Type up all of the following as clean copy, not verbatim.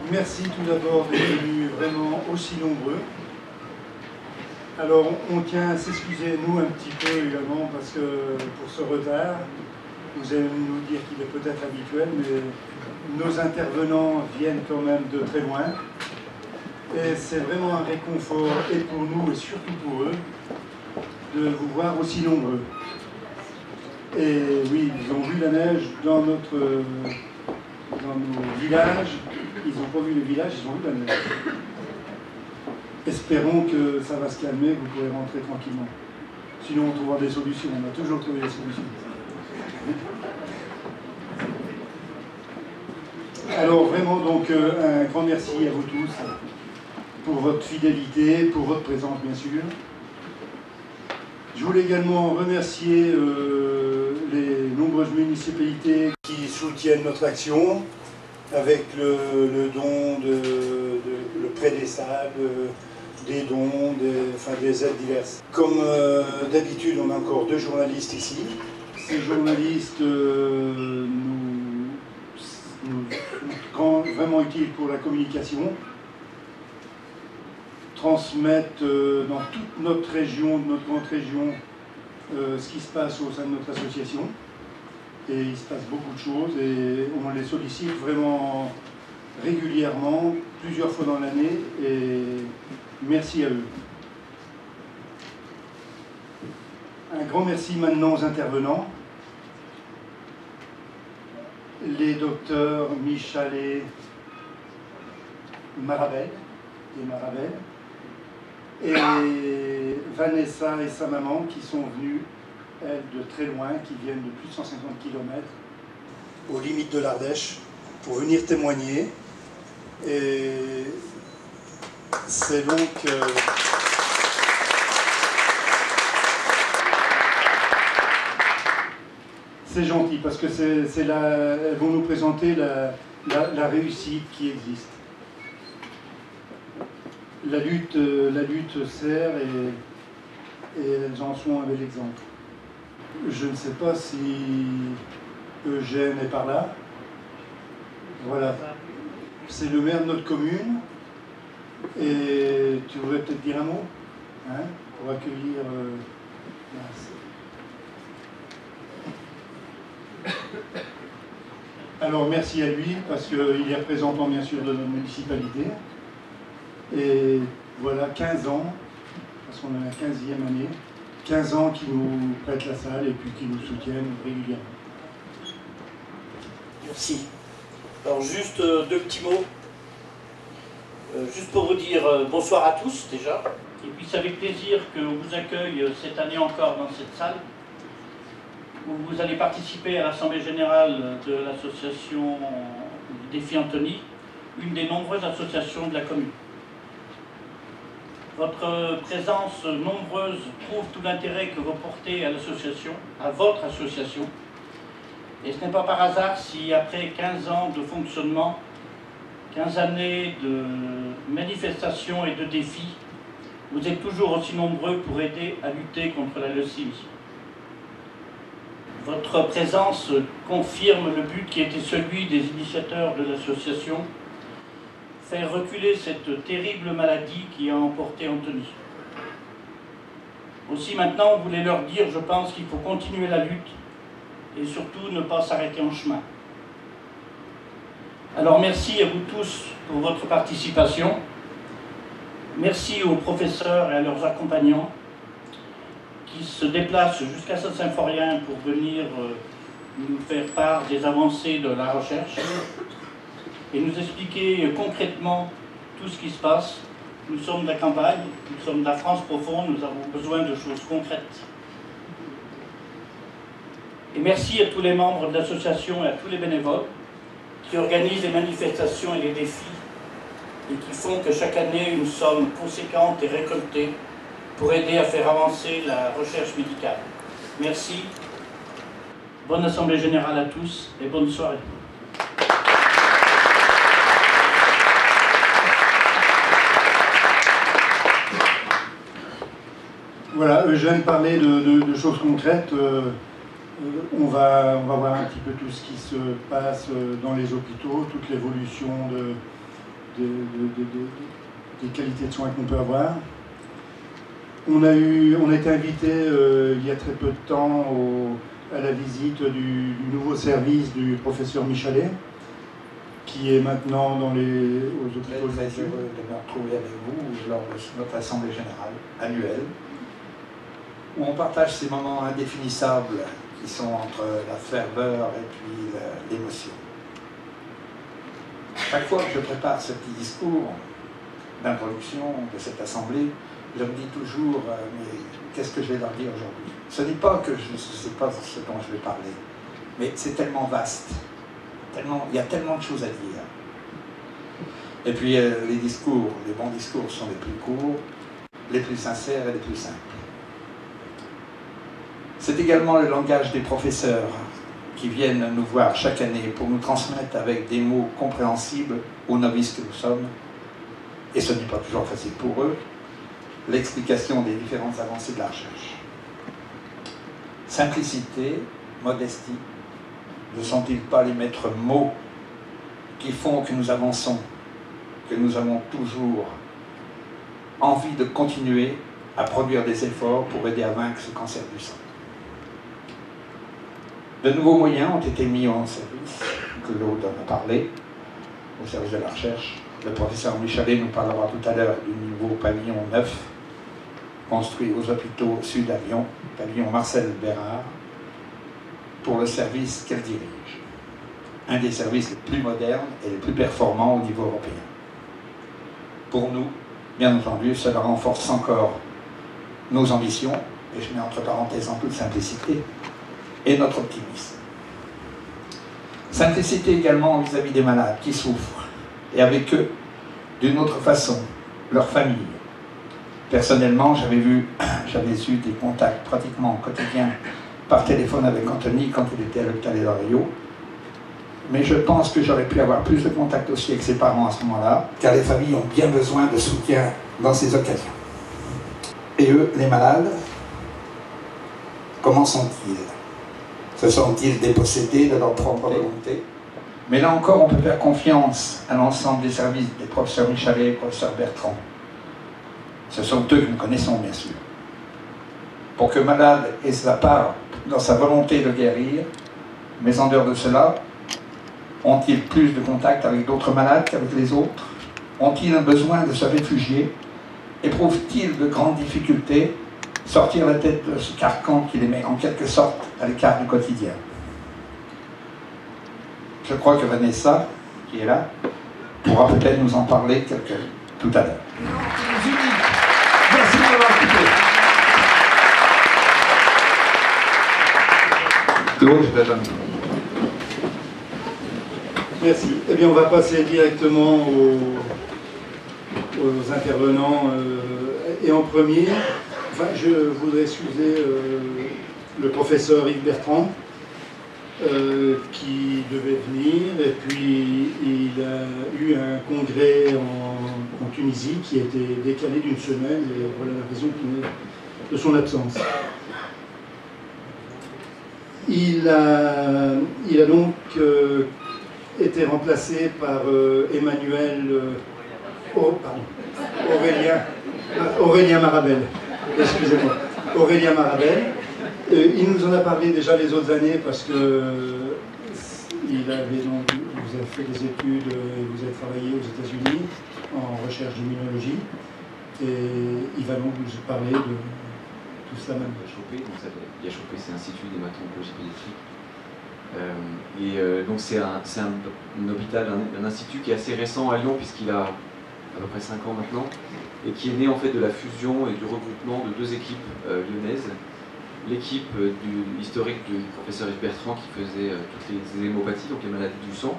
Merci tout d'abord d'être venus vraiment aussi nombreux. Alors on tient à s'excuser nous un petit peu également parce que pour ce retard, vous allez nous dire qu'il est peut-être habituel, mais nos intervenants viennent quand même de très loin. Et c'est vraiment un réconfort, et pour nous et surtout pour eux, de vous voir aussi nombreux. Et oui, ils ont vu la neige dans nos villages. Ils n'ont pas vu les villages, ils ont vu la neige. Espérons que ça va se calmer, que vous pourrez rentrer tranquillement. Sinon, on trouvera des solutions. On a toujours trouvé des solutions. Alors vraiment, donc, un grand merci à vous tous pour votre fidélité, pour votre présence, bien sûr. Je voulais également remercier les nombreuses municipalités qui soutiennent notre action avec le don, le prêt des salles, des dons, des aides diverses. Comme d'habitude, on a encore 2 journalistes ici. Ces journalistes nous sont vraiment utiles pour la communication, transmettent dans toute notre région, notre grande région, ce qui se passe au sein de notre association. Et il se passe beaucoup de choses et on les sollicite vraiment régulièrement, plusieurs fois dans l'année, et merci à eux. Un grand merci maintenant aux intervenants. Les docteurs Michalet Marabel et Vanessa et sa maman qui sont venues, elles, de très loin, qui viennent de plus de 150 km aux limites de l'Ardèche pour venir témoigner. Et c'est donc c'est gentil parce que elles vont nous présenter la réussite qui existe. La lutte sert et elles en sont un bel exemple. Je ne sais pas si Eugène est par là. Voilà. C'est le maire de notre commune. Et tu voudrais peut-être dire un mot, hein, pour accueillir... Alors merci à lui parce qu'il est représentant bien sûr de notre municipalité. Et voilà, 15 ans, parce qu'on est la 15e année, 15 ans qui nous prêtent la salle et puis qui nous soutiennent régulièrement. Merci. Alors juste 2 petits mots. Juste pour vous dire bonsoir à tous déjà. Et puis c'est avec plaisir qu'on vous accueille cette année encore dans cette salle, où vous allez participer à l'Assemblée Générale de l'association Défi Antony, une des nombreuses associations de la commune. Votre présence nombreuse prouve tout l'intérêt que vous portez à l'association, à votre association. Et ce n'est pas par hasard si après 15 ans de fonctionnement, 15 années de manifestations et de défis, vous êtes toujours aussi nombreux pour aider à lutter contre la leucémie. Votre présence confirme le but qui était celui des initiateurs de l'association, faire reculer cette terrible maladie qui a emporté Antony. Aussi maintenant, on voulait leur dire, je pense qu'il faut continuer la lutte et surtout ne pas s'arrêter en chemin. Alors merci à vous tous pour votre participation. Merci aux professeurs et à leurs accompagnants qui se déplacent jusqu'à Saint-Symphorien pour venir nous faire part des avancées de la recherche et nous expliquer concrètement tout ce qui se passe. Nous sommes de la campagne, nous sommes de la France profonde, nous avons besoin de choses concrètes. Et merci à tous les membres de l'association et à tous les bénévoles qui organisent les manifestations et les défis et qui font que chaque année une somme conséquente est récoltée pour aider à faire avancer la recherche médicale. Merci, bonne assemblée générale à tous et bonne soirée. Voilà, Eugène parlait de choses concrètes. On va voir un petit peu tout ce qui se passe dans les hôpitaux, toute l'évolution des qualités de soins qu'on peut avoir. On a été invité il y a très peu de temps à la visite du nouveau service du professeur Michalet, qui est maintenant aux hôpitaux. Très heureux de me retrouver avec vous lors de notre assemblée générale annuelle, où on partage ces moments indéfinissables qui sont entre la ferveur et puis l'émotion. Chaque fois que je prépare ce petit discours d'introduction de cette assemblée, je me dis toujours, mais qu'est-ce que je vais leur dire aujourd'hui? Ce n'est pas que je ne sais pas ce dont je vais parler, mais c'est tellement vaste, il y a tellement de choses à dire. Et puis les discours, les bons discours sont les plus courts, les plus sincères et les plus simples. C'est également le langage des professeurs qui viennent nous voir chaque année pour nous transmettre avec des mots compréhensibles aux novices que nous sommes, et ce n'est pas toujours facile pour eux, l'explication des différentes avancées de la recherche. Simplicité, modestie, ne sont-ils pas les maîtres mots qui font que nous avançons, que nous avons toujours envie de continuer à produire des efforts pour aider à vaincre ce cancer du sang? De nouveaux moyens ont été mis en service, Claude en a parlé, au service de la recherche. Le professeur Michalet nous parlera tout à l'heure du nouveau pavillon neuf, construit aux hôpitaux sud à Lyon, pavillon Marcel Bérard, pour le service qu'elle dirige. Un des services les plus modernes et les plus performants au niveau européen. Pour nous, bien entendu, cela renforce encore nos ambitions, et je mets entre parenthèses en toute simplicité, et notre optimisme. Simplicité également vis-à-vis des malades qui souffrent, et avec eux, d'une autre façon, leur famille. Personnellement, j'avais eu des contacts pratiquement quotidiens par téléphone avec Anthony quand il était à l'hôpital Edorio, mais je pense que j'aurais pu avoir plus de contacts aussi avec ses parents à ce moment-là, car les familles ont bien besoin de soutien dans ces occasions. Et eux, les malades, comment sont-ils? Se sont-ils dépossédés de leur propre volonté? Mais là encore, on peut faire confiance à l'ensemble des services des professeurs Michalet et professeur Bertrand. Ce sont eux que nous connaissons, bien sûr. Pour que malade ait sa part dans sa volonté de guérir, mais en dehors de cela, ont-ils plus de contact avec d'autres malades qu'avec les autres? Ont-ils un besoin de se réfugier? Éprouvent-ils de grandes difficultés? Sortir la tête de ce carcan qui les met en quelque sorte à l'écart du quotidien. Je crois que Vanessa, qui est là, pourra peut-être nous en parler tout à l'heure. Merci de m'avoir écouté. Claude, je vais donner. Merci. Eh bien, on va passer directement aux intervenants. Et en premier, enfin, je voudrais excuser le professeur Yves Bertrand, qui devait venir, et puis il a eu un congrès en Tunisie qui a été décalé d'une semaine, et voilà la raison de son absence. Il a donc été remplacé par Aurélien Marabel. Excusez-moi, Aurélien Marabel. Il nous en a parlé déjà les autres années parce que vous avez fait des études, vous avez travaillé aux États-Unis en recherche d'immunologie, et il va donc nous parler de tout cela maintenant. IHOP, c'est l'Institut d'hémato-oncologie pédiatrique. Donc c'est un hôpital, un institut qui est assez récent à Lyon, puisqu'il a à peu près 5 ans maintenant, et qui est né en fait de la fusion et du regroupement de deux équipes lyonnaises. L'équipe historique du professeur Yves Bertrand qui faisait toutes les hémopathies, donc les maladies du sang,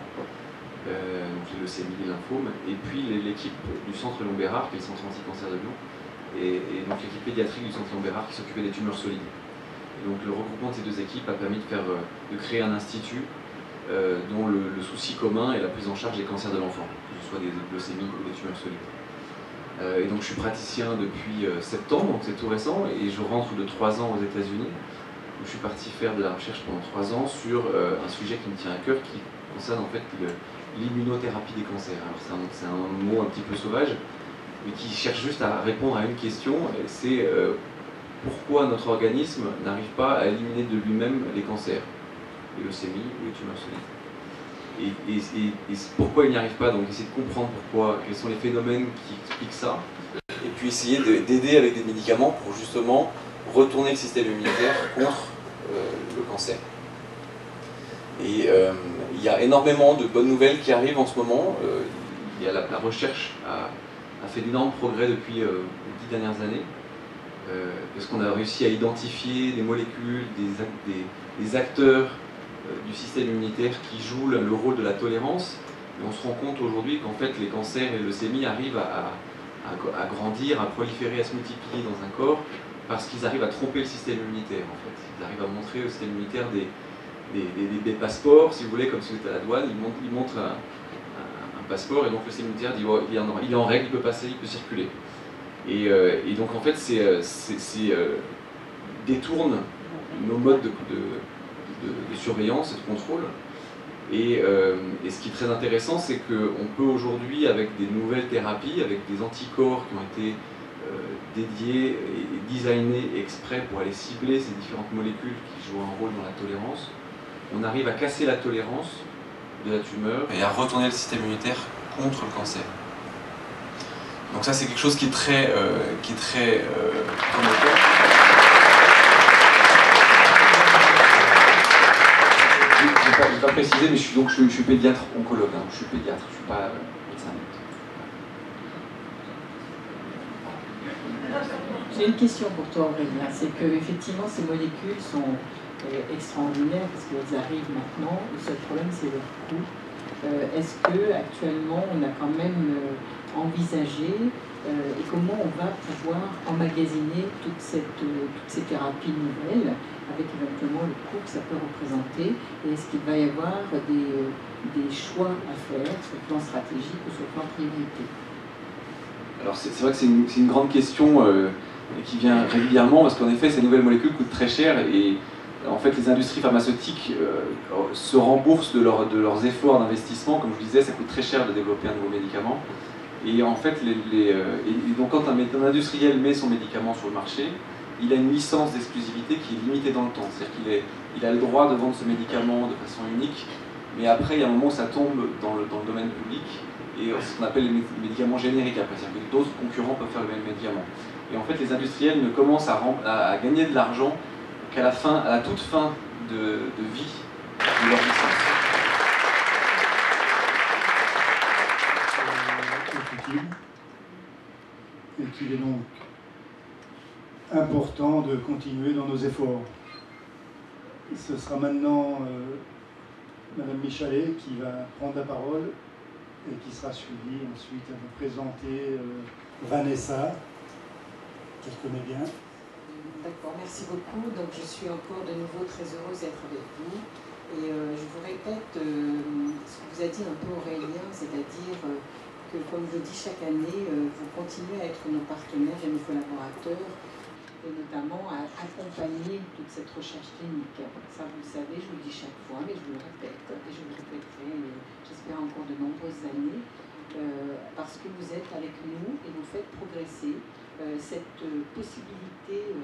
donc les leucémies, les lymphomes, et puis l'équipe du centre Léon-Bérard, qui est le centre anti-cancer de Lyon, et donc l'équipe pédiatrique du centre Léon-Bérard qui s'occupait des tumeurs solides. Et donc le regroupement de ces deux équipes a permis de créer un institut dont le souci commun est la prise en charge des cancers de l'enfant, que ce soit des leucémies ou des tumeurs solides. Et donc je suis praticien depuis septembre, donc c'est tout récent, et je rentre de 3 ans aux États-Unis. Je suis parti faire de la recherche pendant 3 ans sur un sujet qui me tient à cœur, qui concerne en fait l'immunothérapie des cancers. Alors c'est un mot un petit peu sauvage, mais qui cherche juste à répondre à une question, c'est pourquoi notre organisme n'arrive pas à éliminer de lui-même les cancers, les leucémies ou les tumeurs solides. Et pourquoi il n'y arrive pas, donc essayer de comprendre pourquoi, quels sont les phénomènes qui expliquent ça, et puis essayer d'aider avec des médicaments pour justement retourner le système immunitaire contre le cancer. Et il y a énormément de bonnes nouvelles qui arrivent en ce moment. La recherche a fait d'énormes progrès depuis les 10 dernières années, parce qu'on a réussi à identifier des molécules, des acteurs du système immunitaire qui jouent le rôle de la tolérance. Et on se rend compte aujourd'hui qu'en fait les cancers et les leucémies arrivent à grandir, à proliférer, à se multiplier dans un corps, parce qu'ils arrivent à tromper le système immunitaire en fait. Ils arrivent à montrer au système immunitaire des passeports, si vous voulez, comme si vous étiez à la douane, ils montrent un passeport et donc le système immunitaire dit oh, il est en règle, il peut passer, il peut circuler. Et donc en fait détourne nos modes de surveillance et de contrôle. Et ce qui est très intéressant, c'est qu'on peut aujourd'hui, avec des nouvelles thérapies, avec des anticorps qui ont été dédiés et designés exprès pour aller cibler ces différentes molécules qui jouent un rôle dans la tolérance, on arrive à casser la tolérance de la tumeur et à retourner le système immunitaire contre le cancer. Donc ça c'est quelque chose qui est très prometteur. Je n'ai pas précisé, mais je suis pédiatre oncologue, hein. Je suis pédiatre, je ne suis pas médecin. J'ai une question pour toi, Aurélien. C'est que effectivement ces molécules sont extraordinaires parce qu'elles arrivent maintenant. Le seul problème, c'est leur coût. Est-ce que actuellement, on a quand même envisagé et comment on va pouvoir emmagasiner toutes ces thérapies nouvelles, avec éventuellement le coût que ça peut représenter, et est-ce qu'il va y avoir des choix à faire sur le plan stratégique ou sur le plan priorité? Alors c'est vrai que c'est une grande question qui vient régulièrement, parce qu'en effet ces nouvelles molécules coûtent très cher, et en fait les industries pharmaceutiques se remboursent de leurs efforts d'investissement. Comme je vous disais, ça coûte très cher de développer un nouveau médicament. Et en fait, donc quand un industriel met son médicament sur le marché, il a une licence d'exclusivité qui est limitée dans le temps. C'est-à-dire qu'il a le droit de vendre ce médicament de façon unique, mais après, il y a un moment où ça tombe dans le domaine public, et c'est ce qu'on appelle les médicaments génériques après. C'est-à-dire que d'autres concurrents peuvent faire le même médicament. Et en fait, les industriels ne commencent à gagner de l'argent qu'à la toute fin de vie de leur licence. Et qu'il est donc important de continuer dans nos efforts. Ce sera maintenant Madame Michalet qui va prendre la parole et qui sera suivie ensuite à vous présenter Vanessa, qu'elle connaît bien. D'accord, merci beaucoup. Donc je suis encore de nouveau très heureuse d'être avec vous. Et je vous répète ce que vous a dit un peu Aurélien, c'est-à-dire que, comme je le dis chaque année, vous continuez à être nos partenaires et nos collaborateurs, et notamment à accompagner toute cette recherche clinique. Ça, vous le savez, je vous le dis chaque fois, mais je vous le répète, et je vous le répéterai, j'espère encore de nombreuses années, parce que vous êtes avec nous et vous faites progresser cette possibilité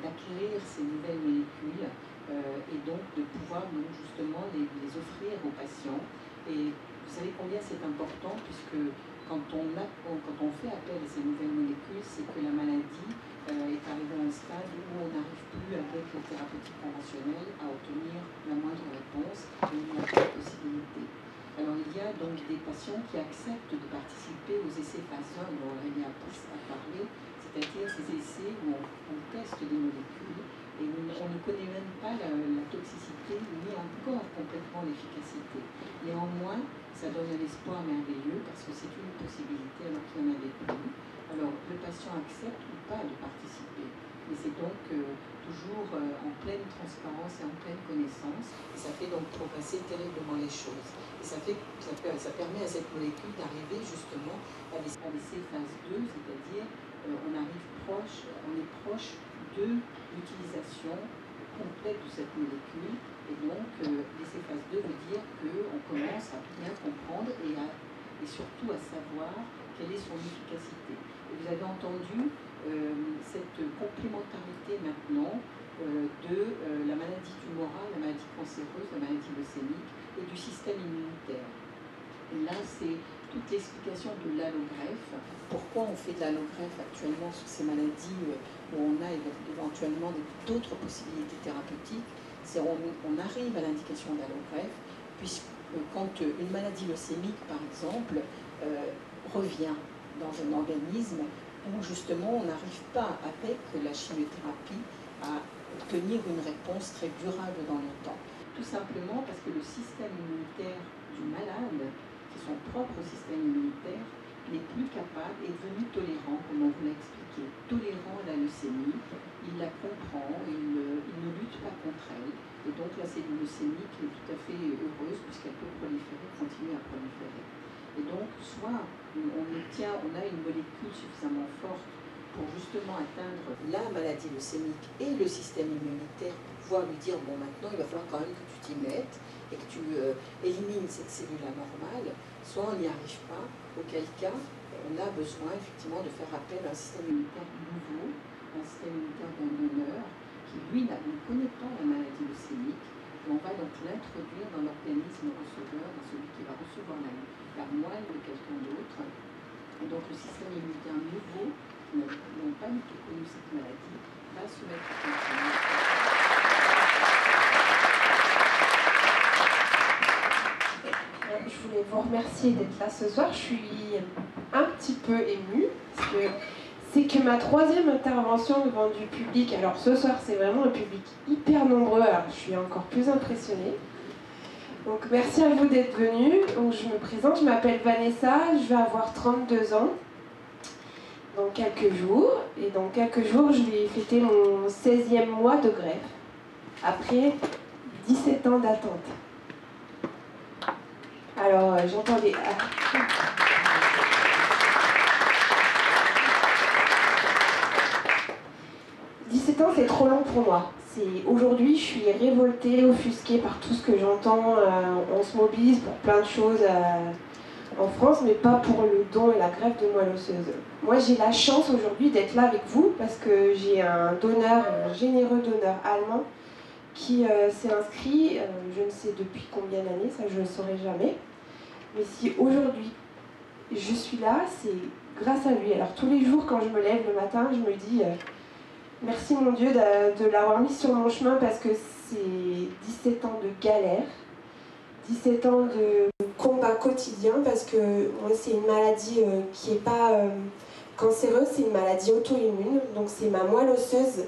d'acquérir ces nouvelles molécules et donc de pouvoir donc, justement les offrir aux patients. Et vous savez combien c'est important, puisque quand on fait appel à ces nouvelles molécules, c'est que la maladie est arrivée à un stade où on n'arrive plus avec les thérapeutiques conventionnelles à obtenir la moindre réponse, et il n'y a pas de possibilité. Alors il y a donc des patients qui acceptent de participer aux essais phase 1 dont Aurélien a parlé, c'est-à-dire ces essais où on teste des molécules et où on ne connaît même pas la toxicité ni encore complètement l'efficacité. Néanmoins, ça donne un espoir merveilleux parce que c'est une possibilité alors qu'il n'y en avait plus. Alors le patient accepte ou pas de participer, mais c'est donc toujours en pleine transparence et en pleine connaissance. Et ça fait donc progresser terriblement les choses. Et ça permet à cette molécule d'arriver justement à ces phases 2, c'est-à-dire on est proche de l'utilisation complète de cette molécule. Et donc, l'essai phase 2 veut dire qu'on commence à bien comprendre et surtout à savoir quelle est son efficacité. Et vous avez entendu cette complémentarité maintenant de la maladie tumorale, la maladie cancéreuse, la maladie leucémique et du système immunitaire. Et là, c'est toute l'explication de l'allogreffe. Pourquoi on fait de l'allogreffe actuellement sur ces maladies où on a éventuellement d'autres possibilités thérapeutiques? C'est on arrive à l'indication d'allogreffe, puisque quand une maladie leucémique, par exemple, revient dans un organisme où justement on n'arrive pas, avec la chimiothérapie, à obtenir une réponse très durable dans le temps. Tout simplement parce que le système immunitaire du malade, qui est son propre système immunitaire, n'est plus capable, est devenu tolérant, comme on vous l'a expliqué, tolérant à la leucémie, il la comprend, il ne lutte pas contre elle, et donc la cellule leucémique est tout à fait heureuse puisqu'elle peut proliférer, continuer à proliférer. Et donc, soit on a une molécule suffisamment forte pour justement atteindre la maladie leucémique et le système immunitaire, pouvoir lui dire, bon maintenant il va falloir quand même que tu t'y mettes et que tu élimines cette cellule anormale, soit on n'y arrive pas, auquel cas on a besoin effectivement de faire appel à un système immunitaire nouveau, un système immunitaire d'un donneur qui lui ne connaît pas la maladie leucémique, et on va donc l'introduire dans l'organisme receveur, dans celui qui va recevoir la moelle de quelqu'un d'autre. Et donc le système immunitaire nouveau, qui n'ont pas du tout connu cette maladie, va se mettre en fonctionnement. Je voulais vous remercier d'être là ce soir. Je suis un petit peu émue, parce que c'est que ma 3e intervention devant du public. Alors ce soir, c'est vraiment un public hyper nombreux, alors je suis encore plus impressionnée. Donc merci à vous d'être venus. Donc, je me présente, je m'appelle Vanessa, je vais avoir 32 ans dans quelques jours. Et dans quelques jours, je vais fêter mon 16e mois de greffe, après 17 ans d'attente. Alors, j'entendais... 17 ans, c'est trop long pour moi. Aujourd'hui, je suis révoltée, offusquée par tout ce que j'entends. On se mobilise pour plein de choses en France, mais pas pour le don et la greffe de moelle osseuse. Moi, j'ai la chance aujourd'hui d'être là avec vous parce que j'ai un donneur, un généreux donneur allemand qui s'est inscrit, je ne sais depuis combien d'années, ça je ne le saurai jamais. Mais si aujourd'hui je suis là, c'est grâce à lui. Alors tous les jours quand je me lève le matin, je me dis merci mon Dieu de l'avoir mis sur mon chemin parce que c'est 17 ans de galère, 17 ans de combat quotidien parce que moi c'est une maladie qui n'est pas cancéreuse, c'est une maladie auto-immune. Donc c'est ma moelle osseuse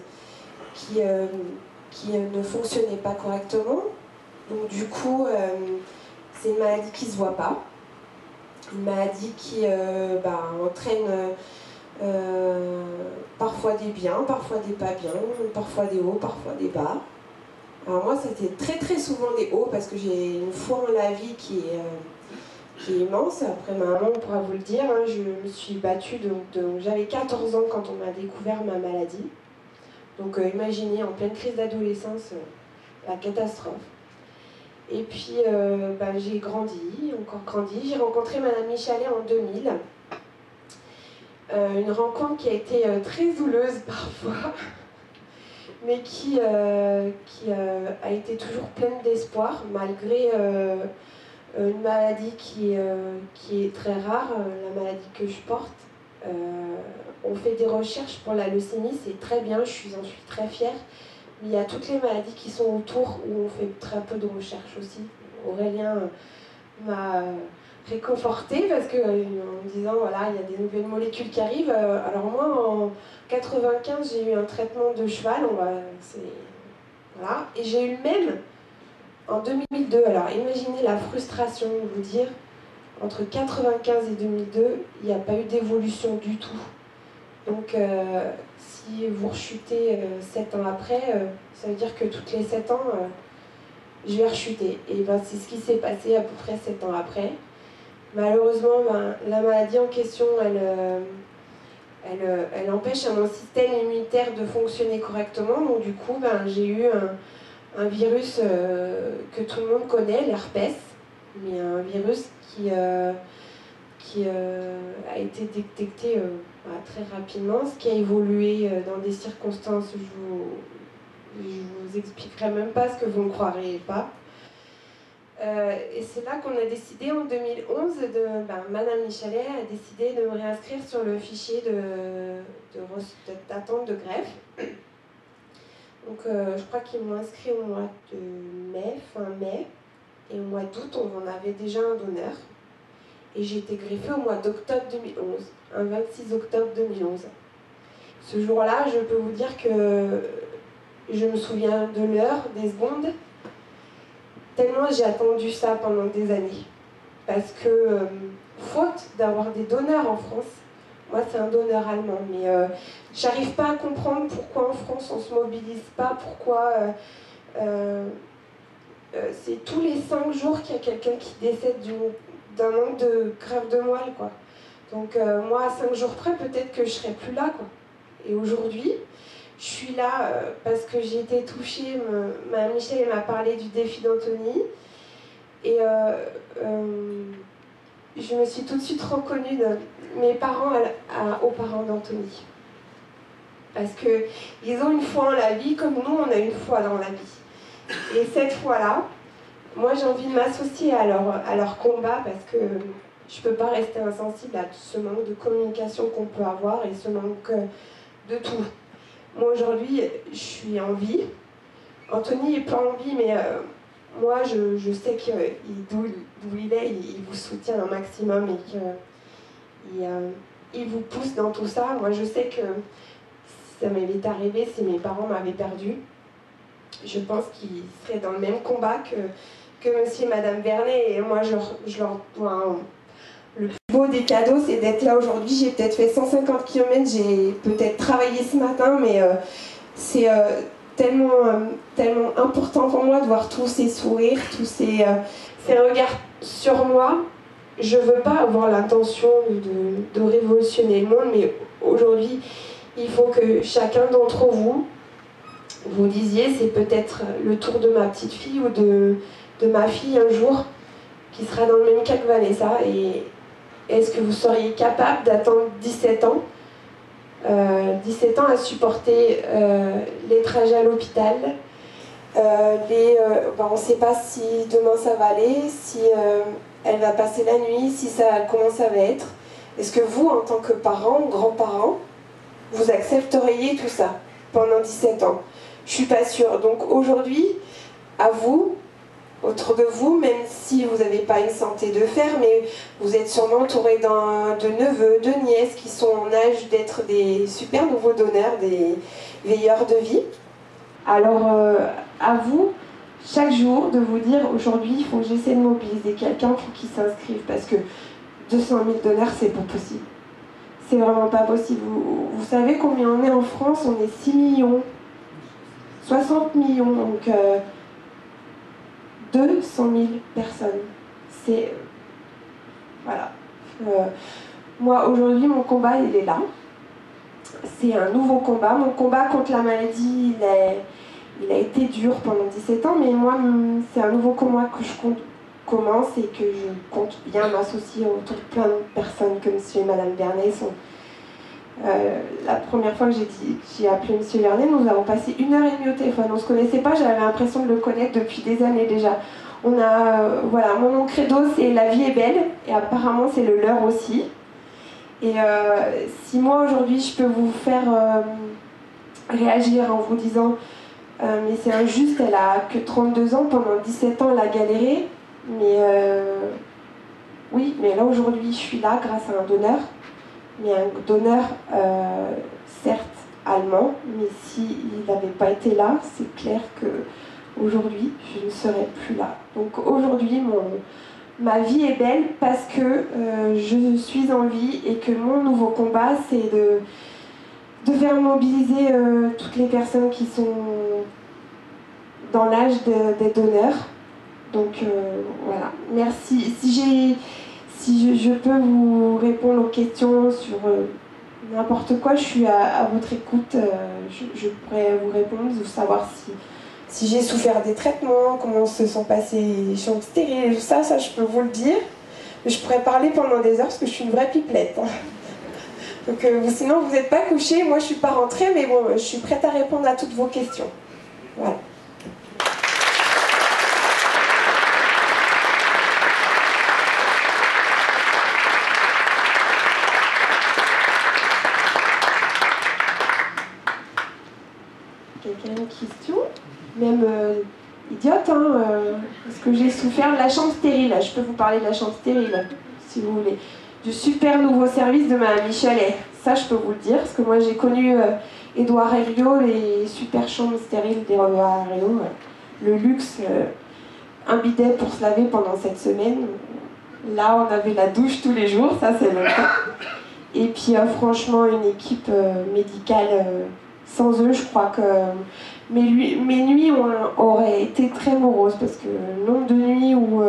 qui ne fonctionnait pas correctement. Donc du coup, c'est une maladie qui ne se voit pas. Une maladie qui entraîne parfois des biens, parfois des pas bien, parfois des hauts, parfois des bas. Alors moi, c'était très très souvent des hauts parce que j'ai une foi en la vie qui est immense. Après ma maman, on pourra vous le dire, hein, je me suis battue, j'avais 14 ans quand on m'a découvert ma maladie. Donc imaginez, en pleine crise d'adolescence, la catastrophe. Et puis j'ai grandi, encore grandi. J'ai rencontré Madame Michalet en 2000. Une rencontre qui a été très douloureuse parfois, mais qui a été toujours pleine d'espoir, malgré une maladie qui est très rare, la maladie que je porte. On fait des recherches pour la leucémie, c'est très bien, j'en suis très fière. Mais il y a toutes les maladies qui sont autour où on fait très peu de recherches aussi. Aurélien m'a réconfortée parce que, en me disant voilà, il y a des nouvelles molécules qui arrivent. Alors moi, en 95, j'ai eu un traitement de cheval, voilà, et j'ai eu le même en 2002. Alors imaginez la frustration de vous dire, entre 95 et 2002, il n'y a pas eu d'évolution du tout. Donc si vous rechutez 7 ans après, ça veut dire que toutes les 7 ans, je vais rechuter. Et ben, c'est ce qui s'est passé à peu près 7 ans après. Malheureusement, ben, la maladie en question, elle empêche à mon système immunitaire de fonctionner correctement. Donc du coup, ben, j'ai eu un virus que tout le monde connaît, l'herpès, mais un virus qui a été détecté très rapidement, ce qui a évolué dans des circonstances, je vous expliquerai même pas ce que vous ne croirez pas. Et c'est là qu'on a décidé en 2011, Madame Michalet a décidé de me réinscrire sur le fichier d'attente de greffe. Donc je crois qu'ils m'ont inscrit au mois de mai, fin mai, et au mois d'août on en avait déjà un donneur. Et j'ai été greffée au mois d'octobre 2011, un 26 octobre 2011. Ce jour-là, je peux vous dire que je me souviens de l'heure, des secondes, tellement j'ai attendu ça pendant des années. Parce que, faute d'avoir des donneurs en France, moi c'est un donneur allemand, mais j'arrive pas à comprendre pourquoi en France on se mobilise pas, pourquoi c'est tous les 5 jours qu'il y a quelqu'un qui décède d'un manque de greffe de moelle, quoi. Donc moi à 5 jours près, peut-être que je serais plus là, quoi. Et aujourd'hui, je suis là parce que j'ai été touchée, Mme Michel m'a parlé du défi d'Anthony, et je me suis tout de suite reconnue de mes parents aux parents d'Anthony. Parce qu'ils ont une foi en la vie comme nous, on a une foi dans la vie. Et cette foi-là, moi j'ai envie de m'associer à leur combat parce que je ne peux pas rester insensible à ce manque de communication qu'on peut avoir et ce manque de tout. Moi aujourd'hui, je suis en vie. Anthony n'est pas en vie, mais moi je sais que d'où il est, il vous soutient un maximum et qu'il vous pousse dans tout ça. Moi je sais que si ça m'était arrivé, si mes parents m'avaient perdu, je pense qu'ils seraient dans le même combat que monsieur et madame Vernet. Et moi je leur dois le plus beau des cadeaux, c'est d'être là aujourd'hui. J'ai peut-être fait 150 km, j'ai peut-être travaillé ce matin, mais c'est tellement important pour moi de voir tous ces sourires, tous ces regards sur moi. Je ne veux pas avoir l'intention de révolutionner le monde, mais aujourd'hui, il faut que chacun d'entre vous disiez, c'est peut-être le tour de ma petite fille ou de ma fille un jour, qui sera dans le même cas que Vanessa. Et est-ce que vous seriez capable d'attendre 17 ans 17 ans à supporter les trajets à l'hôpital, on ne sait pas si demain ça va aller, si elle va passer la nuit, comment ça va être. Est-ce que vous, en tant que parents, grands-parents, vous accepteriez tout ça pendant 17 ans? Je ne suis pas sûre. Donc aujourd'hui, à vous, autour de vous, même si vous n'avez pas une santé de fer, mais vous êtes sûrement entouré de neveux, de nièces qui sont en âge d'être des super nouveaux donneurs, des veilleurs de vie. Alors, à vous, chaque jour, de vous dire, aujourd'hui, il faut que j'essaie de mobiliser quelqu'un pour qu'il s'inscrive, parce que 200 000 donneurs, c'est pas possible. C'est vraiment pas possible. Vous savez combien on est en France? On est 6 millions, 60 millions, donc 200 000 personnes. C'est... voilà. Moi, aujourd'hui, mon combat, il est là. C'est un nouveau combat. Mon combat contre la maladie, il a été dur pendant 17 ans, mais moi, c'est un nouveau combat que je commence et que je compte bien m'associer autour de plein de personnes que monsieur et madame Vernet sont. La première fois que j'ai appelé monsieur Vernet, nous avons passé 1h30 au téléphone. On ne se connaissait pas, j'avais l'impression de le connaître depuis des années déjà. Voilà, mon credo c'est la vie est belle, et apparemment c'est le leur aussi. Et si moi aujourd'hui je peux vous faire réagir en vous disant mais c'est injuste, elle a que 32 ans, pendant 17 ans elle a galéré, mais oui, mais là aujourd'hui je suis là grâce à un donneur, mais un donneur certes allemand, mais s'il n'avait pas été là, c'est clair que aujourd'hui je ne serais plus là. Donc aujourd'hui ma vie est belle parce que je suis en vie et que mon nouveau combat c'est de faire mobiliser toutes les personnes qui sont dans l'âge des donneurs Donc voilà, merci. Si je peux vous répondre aux questions sur n'importe quoi, je suis à votre écoute. Je pourrais vous répondre, vous savoir si j'ai souffert des traitements, comment se sont passées les chambres stériles, ça je peux vous le dire. Mais je pourrais parler pendant des heures parce que je suis une vraie pipelette. Hein. Donc sinon vous n'êtes pas couché, moi je suis pas rentrée, mais bon, je suis prête à répondre à toutes vos questions. Voilà. Quelqu'un a une question? Même idiote, hein, parce que j'ai souffert de la chambre stérile. Je peux vous parler de la chambre stérile, si vous voulez. Du super nouveau service de Mme Michalet. Ça, je peux vous le dire, parce que moi, j'ai connu Édouard Herriot, les super chambres stériles d'Édouard Herriot. Le luxe, un bidet pour se laver pendant 7 semaines. Là, on avait la douche tous les jours, ça, c'est le cas. Et puis, franchement, une équipe médicale... sans eux, je crois que mes nuits auraient été très moroses, parce que le nombre de nuits où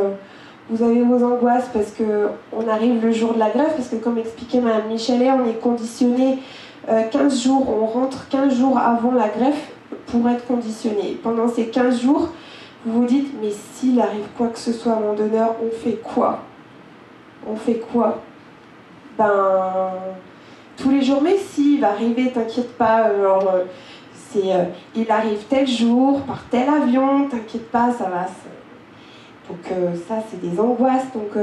vous avez vos angoisses parce qu'on arrive le jour de la greffe, parce que comme expliquait Mme Michalet, on est conditionné 15 jours, on rentre 15 jours avant la greffe pour être conditionné. Pendant ces 15 jours, vous vous dites, mais s'il arrive quoi que ce soit à mon donneur, on fait quoi? On fait quoi? Tous les jours, mais si, il va arriver, t'inquiète pas, il arrive tel jour, par tel avion, t'inquiète pas, ça va. Donc ça, c'est des angoisses. Donc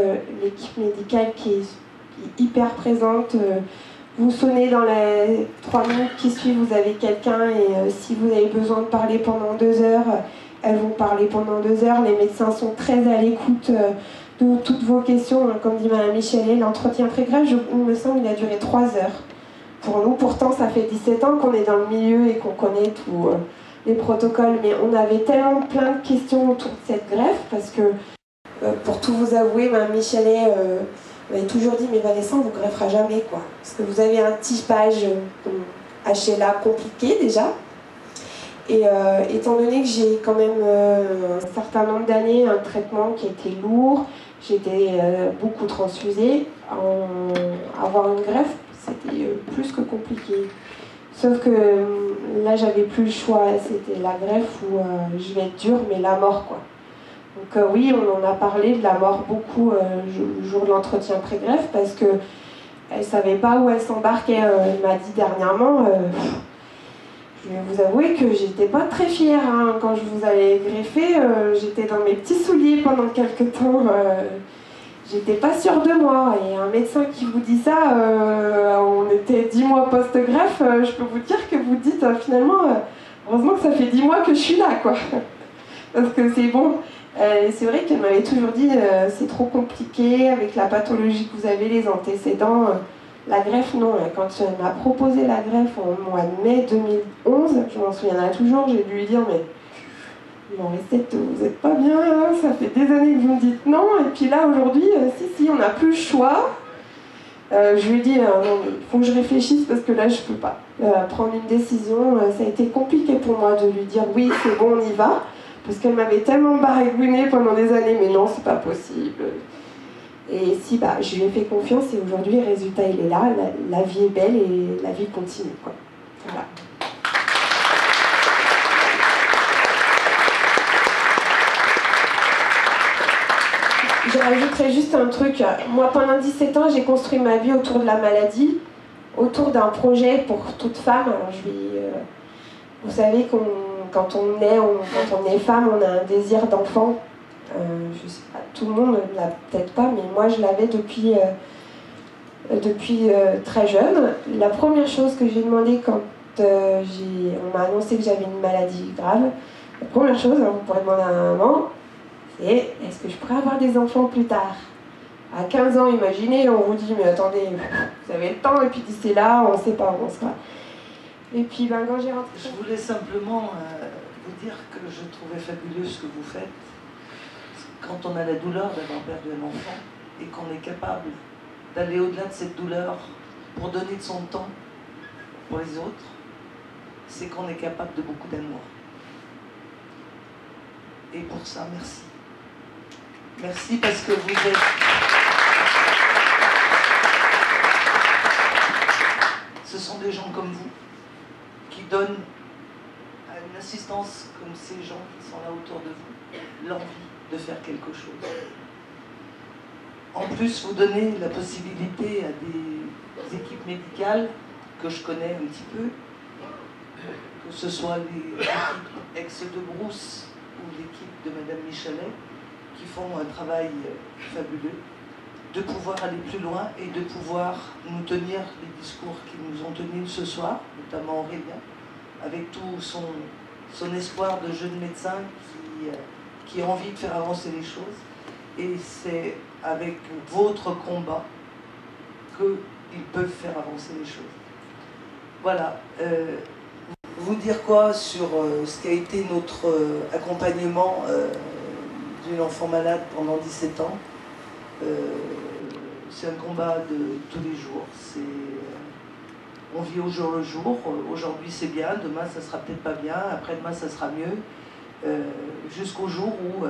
l'équipe médicale qui est hyper présente, vous sonnez dans les 3 minutes qui suivent, vous avez quelqu'un, et si vous avez besoin de parler pendant 2 heures, elles vont parler pendant 2 heures. Les médecins sont très à l'écoute de toutes vos questions. Comme dit Mme Michalet, l'entretien pré-greffe, il me semble, il a duré 3 heures. Pour nous, pourtant, ça fait 17 ans qu'on est dans le milieu et qu'on connaît tous les protocoles, mais on avait tellement plein de questions autour de cette greffe, parce que, pour tout vous avouer, Mme Michalet m'avait toujours dit, mais Vanessa, on ne vous greffera jamais, quoi. Parce que vous avez un typage HLA compliqué, déjà. Et étant donné que j'ai quand même un certain nombre d'années, un traitement qui était lourd, j'étais beaucoup transfusée, avoir une greffe, c'était plus que compliqué. Sauf que là, j'avais plus le choix. C'était la greffe où je vais être dure, mais la mort, quoi. Donc oui, on en a parlé de la mort beaucoup le jour de l'entretien pré-greffe, parce qu'elle ne savait pas où elle s'embarquait. Elle m'a dit dernièrement, je vais vous avouer que j'étais pas très fière. Hein. Quand je vous avais greffé, j'étais dans mes petits souliers pendant quelques temps. J'étais pas sûre de moi, et un médecin qui vous dit ça, on était 10 mois post-greffe, je peux vous dire que vous dites finalement, heureusement que ça fait 10 mois que je suis là, quoi. Parce que c'est bon. C'est vrai qu'elle m'avait toujours dit, c'est trop compliqué avec la pathologie que vous avez, les antécédents. La greffe, non. Quand elle m'a proposé la greffe en mois de mai 2011, je m'en souviendrai toujours, j'ai dû lui dire, mais... Non, Recette, vous n'êtes pas bien, hein, ça fait des années que vous me dites non, et puis là aujourd'hui, si, on n'a plus le choix. Je lui ai dit, non, il faut que je réfléchisse parce que là je peux pas prendre une décision. Ça a été compliqué pour moi de lui dire oui, c'est bon, on y va, parce qu'elle m'avait tellement baragouiné pendant des années, mais non, c'est pas possible. Et si, je lui ai fait confiance, et aujourd'hui, le résultat il est là, la vie est belle et la vie continue, quoi. Voilà. Je rajouterais juste un truc. Moi, pendant 17 ans, j'ai construit ma vie autour de la maladie, autour d'un projet pour toute femme. Alors, vous savez, quand on est femme, on a un désir d'enfant. Je sais pas, tout le monde ne l'a peut-être pas, mais moi, je l'avais depuis très jeune. La première chose que j'ai demandé quand on m'a annoncé que j'avais une maladie grave, la première chose, vous pourrez demander à ma maman, c'est est-ce que je pourrais avoir des enfants plus tard? À 15 ans, imaginez, on vous dit, mais attendez, vous avez le temps, et puis d'ici là, on ne sait pas où on sera. Et puis, quand j'ai rentré... Je voulais simplement vous dire que je trouvais fabuleux ce que vous faites. Quand on a la douleur d'avoir perdu un enfant, et qu'on est capable d'aller au-delà de cette douleur pour donner de son temps pour les autres, c'est qu'on est capable de beaucoup d'amour. Et pour ça, merci. Merci parce que vous êtes... Ce sont des gens comme vous qui donnent à une assistance comme ces gens qui sont là autour de vous l'envie de faire quelque chose. En plus, vous donnez la possibilité à des équipes médicales que je connais un petit peu, que ce soit les équipes ex de Brousse ou l'équipe de Madame Michalet, qui font un travail fabuleux, de pouvoir aller plus loin et de pouvoir nous tenir les discours qu'ils nous ont tenus ce soir, notamment Aurélien, avec tout son espoir de jeune médecin qui a envie de faire avancer les choses. Et c'est avec votre combat qu'ils peuvent faire avancer les choses. Voilà. Vous dire quoi sur ce qui a été notre accompagnement d'une enfant malade pendant 17 ans. C'est un combat de tous les jours. On vit au jour le jour. Aujourd'hui c'est bien, demain ça sera peut-être pas bien, après-demain ça sera mieux. Jusqu'au jour où,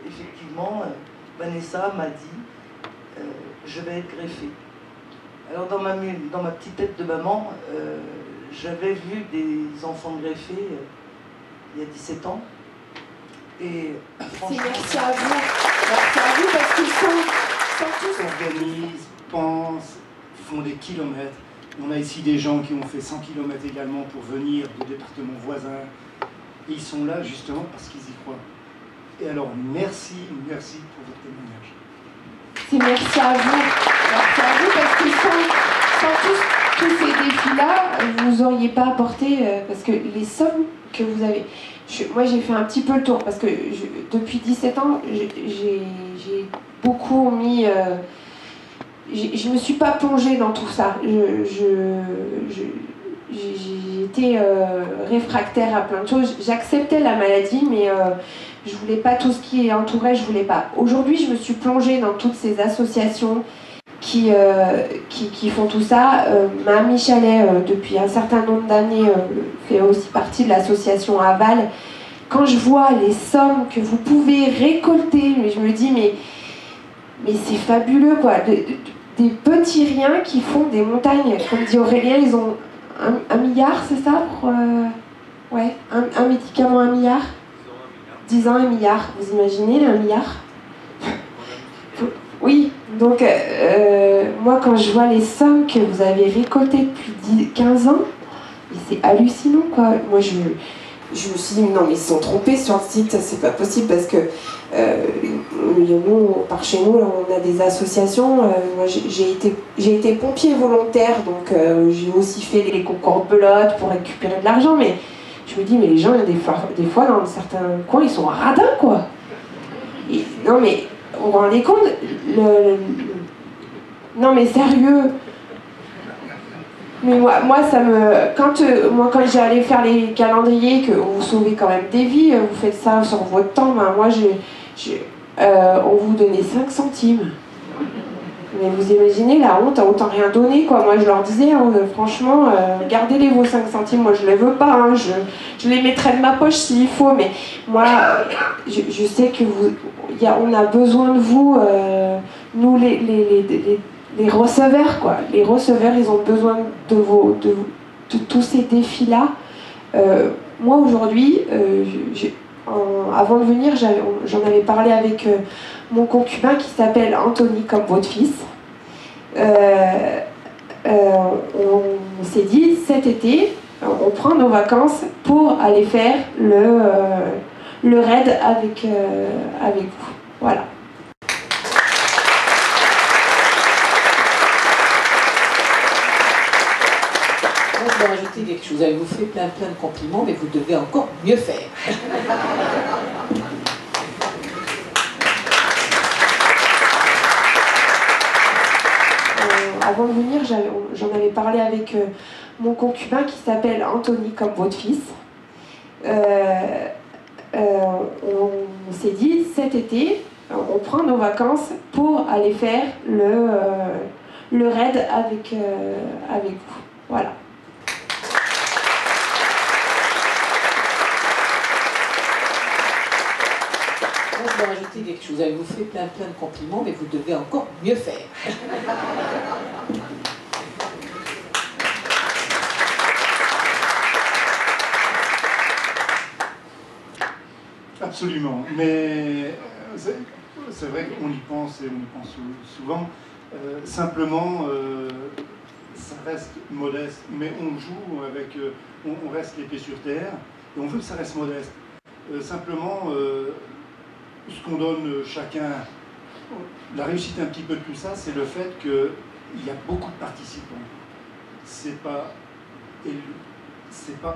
effectivement, Vanessa m'a dit je vais être greffée. Alors dans ma petite tête de maman, j'avais vu des enfants greffés il y a 17 ans. Et franchement... Merci à vous. Merci à vous parce qu'ils sont tous... S'organisent, pensent, font des kilomètres. On a ici des gens qui ont fait 100 km également pour venir de départements voisins. Et ils sont là justement parce qu'ils y croient. Et alors, merci pour votre témoignage. Merci à vous. Merci à vous parce que sans tous ces défis-là, vous n'auriez pas apporté... parce que les sommes que vous avez... Moi, j'ai fait un petit peu le tour parce que depuis 17 ans, j'ai beaucoup mis... je ne me suis pas plongée dans tout ça. J'ai été réfractaire à plein de choses. J'acceptais la maladie, mais je ne voulais pas tout ce qui entourait, je ne voulais pas. Aujourd'hui, je me suis plongée dans toutes ces associations qui font tout ça. Mme Michalet, depuis un certain nombre d'années, fait aussi partie de l'association Aval. Quand je vois les sommes que vous pouvez récolter, je me dis, mais c'est fabuleux, quoi. Des petits riens qui font des montagnes. Comme dit Aurélien, ils ont 1 milliard, c'est ça pour, ouais, un médicament 1 milliard 10 ans, 1 milliard. Vous imaginez, 1 milliard? Oui, donc moi quand je vois les sommes que vous avez récoltées depuis 15 ans, c'est hallucinant, quoi. Moi je me suis dit non mais ils se sont trompés sur le site, c'est pas possible parce que nous, par chez nous, on a des associations. Moi j'ai été pompier volontaire, donc j'ai aussi fait les concours de belote pour récupérer de l'argent, mais je me dis mais les gens, des fois dans certains coins ils sont radins, quoi. Et, non mais vous vous rendez compte non mais sérieux. Mais moi ça me... Quand j'allais faire les calendriers, que vous sauvez quand même des vies, vous faites ça sur votre temps, ben moi on vous donnait 5 centimes. Mais vous imaginez la honte, autant rien donner, quoi. Moi je leur disais, hein, franchement, gardez-les vos 5 centimes, moi je les veux pas, hein, je les mettrai de ma poche s'il faut, mais moi je sais que on a besoin de vous, nous les receveurs, quoi. Les receveurs, ils ont besoin de tous ces défis-là. Moi aujourd'hui, avant de venir, j'en avais parlé avec mon concubin qui s'appelle Anthony, comme votre fils. On s'est dit, cet été, on prend nos vacances pour aller faire le raid avec vous. Voilà. Je vais rajouter quelque chose. Elle vous fait plein de compliments, mais vous devez encore mieux faire. Avant de venir, j'en avais parlé avec mon concubin qui s'appelle Anthony, comme votre fils. On s'est dit, cet été, on prend nos vacances pour aller faire le raid avec vous. Voilà. Je vais rajouter quelque chose. Elle vous fait plein de compliments, mais vous devez encore mieux faire. Absolument, mais c'est vrai qu'on y pense et on y pense souvent. Simplement, ça reste modeste, mais on joue avec, on reste les pieds sur terre et on veut que ça reste modeste. Simplement, ce qu'on donne chacun, la réussite un petit peu de tout ça, c'est le fait qu'il y a beaucoup de participants. C'est pas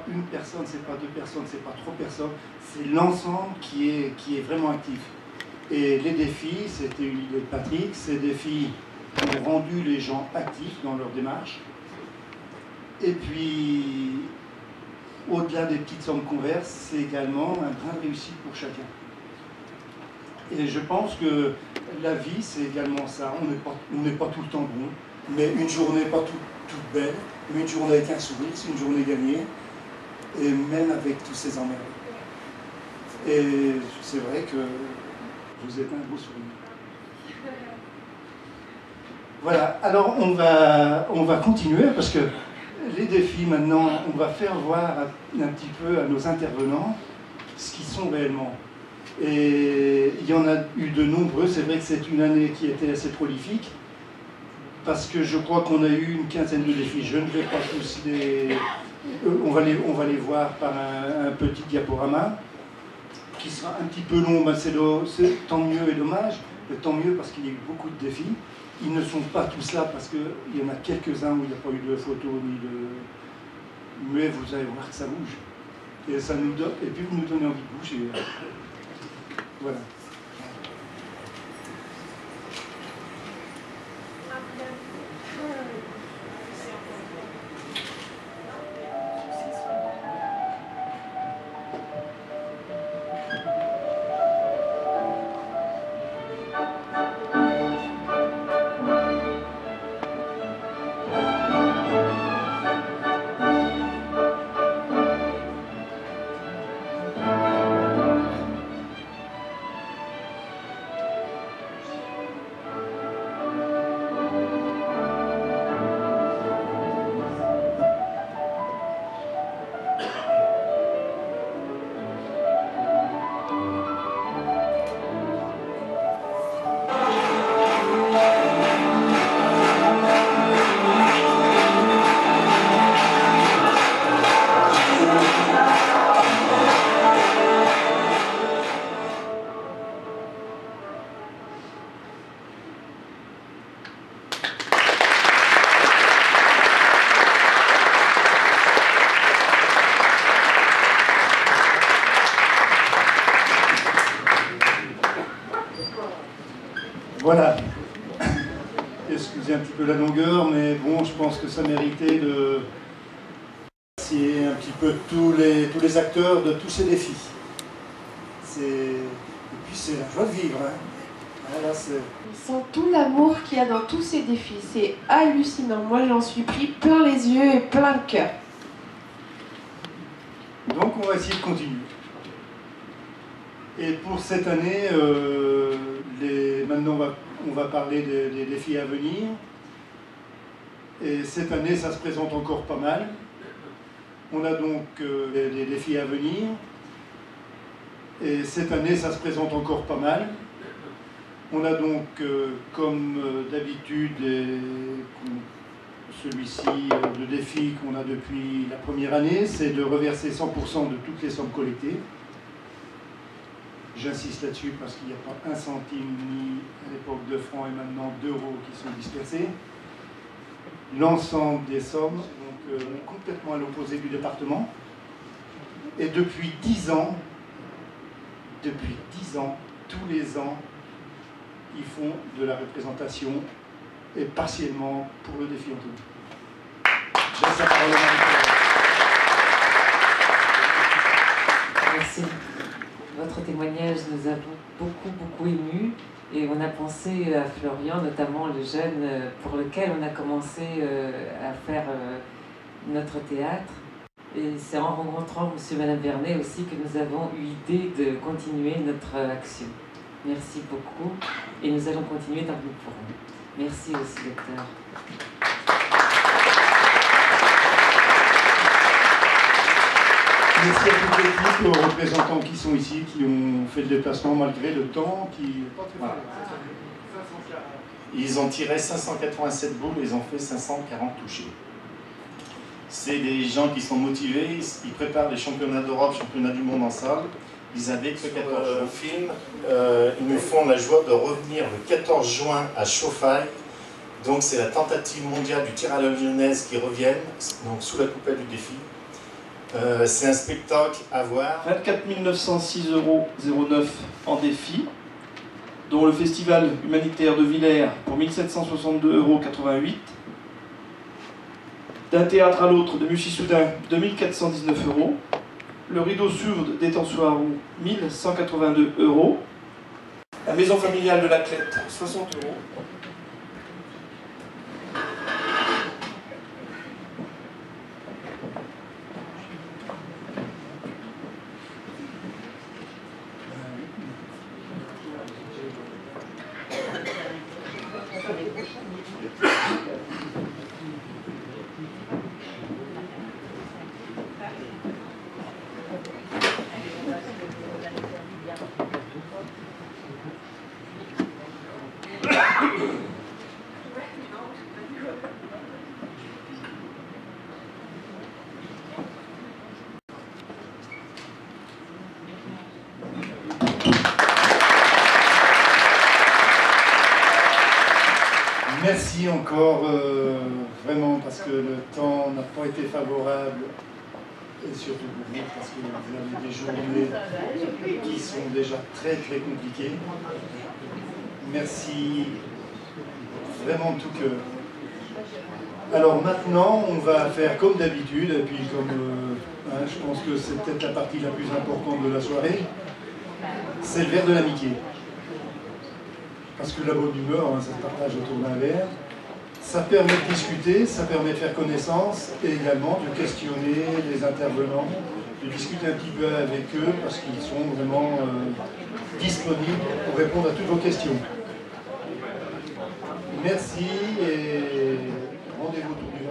une personne, c'est pas deux personnes, c'est pas trois personnes, c'est l'ensemble qui est vraiment actif. Et les défis, c'était une idée de Patrick, ces défis ont rendu les gens actifs dans leur démarche. Et puis, au-delà des petites sommes qu'on verse, c'est également un brin de réussite pour chacun. Et je pense que la vie, c'est également ça. On n'est pas tout le temps bon, mais une journée pas toute belle, mais une journée avec un sourire, c'est une journée gagnée, et même avec tous ces emmerdes. Et c'est vrai que vous êtes un beau sourire. Voilà, alors on va continuer, parce que les défis maintenant, on va faire voir un petit peu à nos intervenants ce qu'ils sont réellement. Et il y en a eu de nombreux, c'est vrai que c'est une année qui était assez prolifique, parce que je crois qu'on a eu une quinzaine de défis. Je ne vais pas tous les... On va les voir par un petit diaporama, qui sera un petit peu long, mais c'est tant mieux et dommage, mais tant mieux parce qu'il y a eu beaucoup de défis. Ils ne sont pas tous là parce qu'il y en a quelques-uns où il n'y a pas eu de photos ni de... Mais vous allez voir que ça bouge. Et, ça nous donne... et puis vous nous donnez envie de bouger. Voilà. Voilà. Excusez un petit peu la longueur, mais bon, je pense que ça méritait de remercier un petit peu tous les acteurs de tous ces défis. Et puis c'est la joie de vivre. Hein. Voilà, on sent tout l'amour qu'il y a dans tous ces défis. C'est hallucinant. Moi, j'en suis pris plein les yeux et plein le cœur. Donc, on va essayer de continuer. Et pour cette année, maintenant on va parler des défis à venir. Et cette année, ça se présente encore pas mal. On a donc des défis à venir. Et cette année, ça se présente encore pas mal. On a donc, comme d'habitude, celui-ci, le défi qu'on a depuis la première année, c'est de reverser 100% de toutes les sommes collectées. J'insiste là-dessus parce qu'il n'y a pas un centime ni à l'époque de francs et maintenant d'euros qui sont dispersés. L'ensemble des sommes, donc complètement à l'opposé du département. Et depuis 10 ans, tous les ans, ils font de la représentation et partiellement pour le défi Anthony. Je laisse la parole à Merci. Votre témoignage nous a beaucoup émus et on a pensé à Florian, notamment le jeune pour lequel on a commencé à faire notre théâtre. Et c'est en rencontrant M. et Mme Vernet aussi que nous avons eu l'idée de continuer notre action. Merci beaucoup. Et nous allons continuer tant que nous pourrons. Merci aussi, docteur. Merci à toute l'équipe, aux représentants qui sont ici, qui ont fait le déplacement malgré le temps qui... Voilà. Ils ont tiré 587 boules et ils ont fait 540 touchés. C'est des gens qui sont motivés, ils préparent les championnats d'Europe, championnats du monde en salle. Ils avaient que 14 jours. Film, ils nous font la joie de revenir le 14 juin à Chauffaille. Donc c'est la tentative mondiale du tir à l'œil lyonnaise qui revient, donc sous la coupelle du défi. C'est un spectacle à voir. 24 906,09 € en défi, dont le festival humanitaire de Villers pour 1762,88 €. D'un théâtre à l'autre de Muchy-Soudain, 2419 €. Le rideau sourd d'Étançoiroux, 1182 €. La maison familiale de la Clette, 60 €. Merci encore, vraiment, parce que le temps n'a pas été favorable, et surtout pour vous, parce que vous avez des journées qui sont déjà très très compliquées. Merci vraiment de tout cœur. Alors maintenant, on va faire comme d'habitude, et puis comme je pense que c'est peut-être la partie la plus importante de la soirée, c'est le verre de l'amitié. Parce que la bonne humeur, ça se partage autour d'un verre. Ça permet de discuter, ça permet de faire connaissance et également de questionner les intervenants, de discuter un petit peu avec eux parce qu'ils sont vraiment disponibles pour répondre à toutes vos questions. Merci et rendez-vous tout de suite.